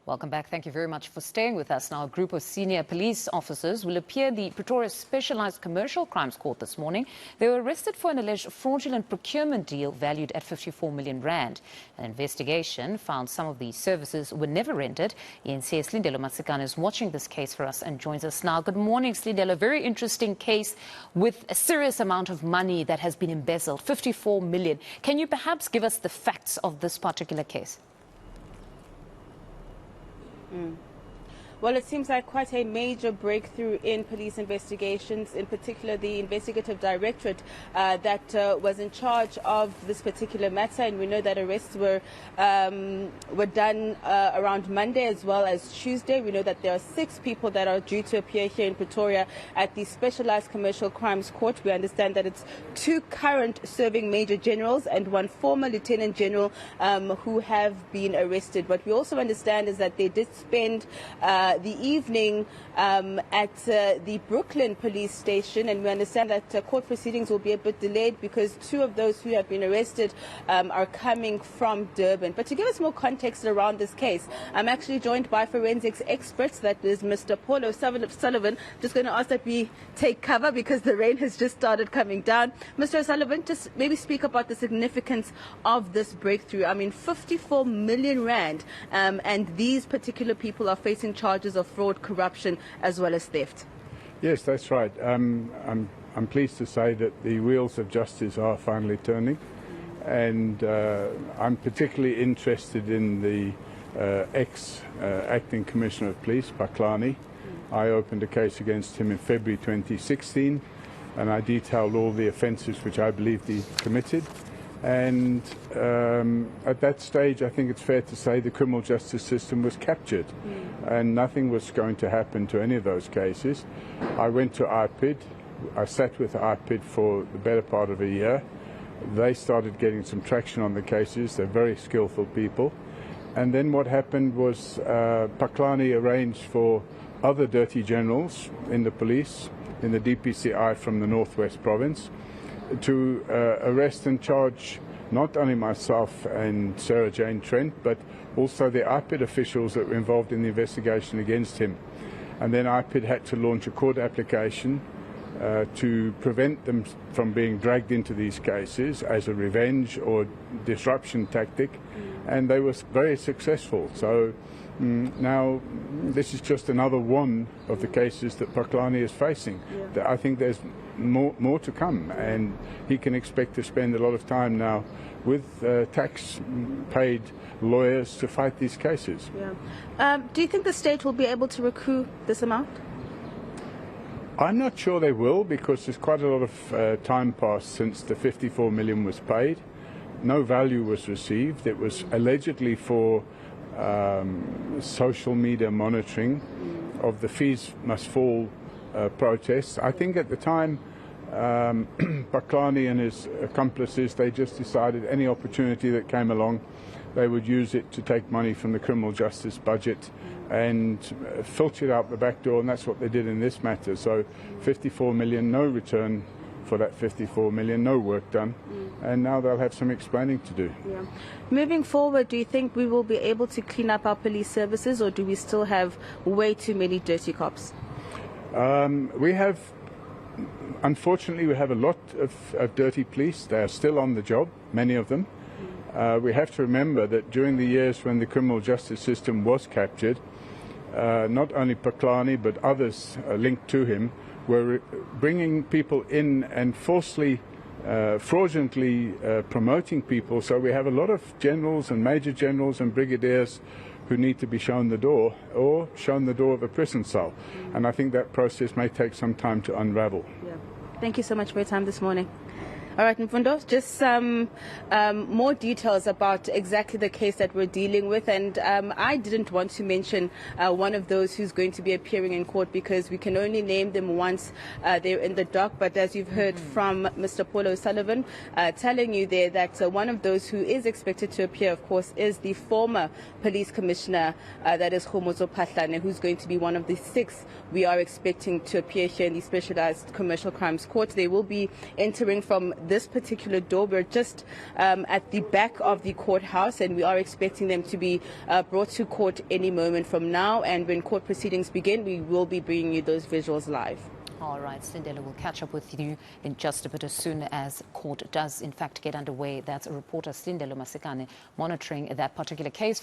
Welcome back. Thank you very much for staying with us. Now, a group of senior police officers will appear at the Pretoria Specialised Commercial Crimes Court this morning. They were arrested for an alleged fraudulent procurement deal valued at 54 million rand. An investigation found some of the services were never rendered. eNCA Slindelo Masikane is watching this case for us and joins us now. Good morning, Slindelo. Very interesting case with a serious amount of money that has been embezzled, 54 million. Can you perhaps give us the facts of this particular case? Well, it seems like quite a major breakthrough in police investigations, in particular the investigative directorate that was in charge of this particular matter. And we know that arrests were done around Monday as well as Tuesday. We know that there are 6 people that are due to appear here in Pretoria at the Specialized Commercial Crimes Court. We understand that it's 2 current serving major generals and 1 former lieutenant general who have been arrested. What we also understand is that they did spend the evening at the Brooklyn police station, and we understand that court proceedings will be a bit delayed because 2 of those who have been arrested are coming from Durban. But to give us more context around this case, I'm actually joined by forensics experts. That is Mr. Paul O'Sullivan. Just going to ask that we take cover because the rain has just started coming down. Mr. O'Sullivan, just maybe speak about the significance of this breakthrough. I mean, 54 million rand, and these particular people are facing charges of fraud, corruption, as well as theft. Yes, that's right. I'm pleased to say that the wheels of justice are finally turning, and I'm particularly interested in the ex-acting Commissioner of Police, Paklani. I opened a case against him in February 2016, and I detailed all the offences which I believed he committed. And at that stage, I think it's fair to say the criminal justice system was captured, and nothing was going to happen to any of those cases. I went to IPID. I sat with IPID for the better part of a year. They started getting some traction on the cases. They're very skillful people. And then what happened was Paklani arranged for other dirty generals in the police, in the DPCI from the Northwest Province, to arrest and charge not only myself and Sarah Jane Trent, but also the IPID officials that were involved in the investigation against him. And then IPID had to launch a court application to prevent them from being dragged into these cases as a revenge or disruption tactic, and they were very successful. So now this is just another one of the cases that Paklani is facing. Yeah. I think there's more to come, and he can expect to spend a lot of time now with tax-paid lawyers to fight these cases. Yeah. Do you think the state will be able to recoup this amount? I'm not sure they will, because there's quite a lot of time passed since the 54 million was paid. No value was received. It was allegedly for social media monitoring of the fees must fall protests. I think at the time Paklani and his accomplices, they just decided any opportunity that came along, they would use it to take money from the criminal justice budget and filter it out the back door, and that's what they did in this matter. So 54 million, no return for that 54 million, no work done, and now they'll have some explaining to do. Yeah. Moving forward, do you think we will be able to clean up our police services, or do we still have way too many dirty cops? Unfortunately, we have a lot of dirty police. They are still on the job, many of them. We have to remember that during the years when the criminal justice system was captured, not only Paklani but others linked to him were bringing people in and falsely, fraudulently promoting people. So we have a lot of generals and major generals and brigadiers who need to be shown the door, or shown the door of a prison cell. And I think that process may take some time to unravel. Yeah. Thank you so much for your time this morning. All right, Mfundo, just some more details about exactly the case that we're dealing with. And I didn't want to mention one of those who's going to be appearing in court because we can only name them once they're in the dock. But as you've heard from Mr. Paul O'Sullivan telling you there that one of those who is expected to appear, of course, is the former police commissioner, that is Khomozo Patlane, who's going to be one of the 6 we are expecting to appear here in the Specialized Commercial Crimes Court. They will be entering from this particular door. We're just at the back of the courthouse, and we are expecting them to be brought to court any moment from now. And when court proceedings begin, we will be bringing you those visuals live. All right, Slindelo, we'll catch up with you in just a bit as soon as court does, in fact, get underway. That's a reporter, Slindelo Masikane, monitoring that particular case.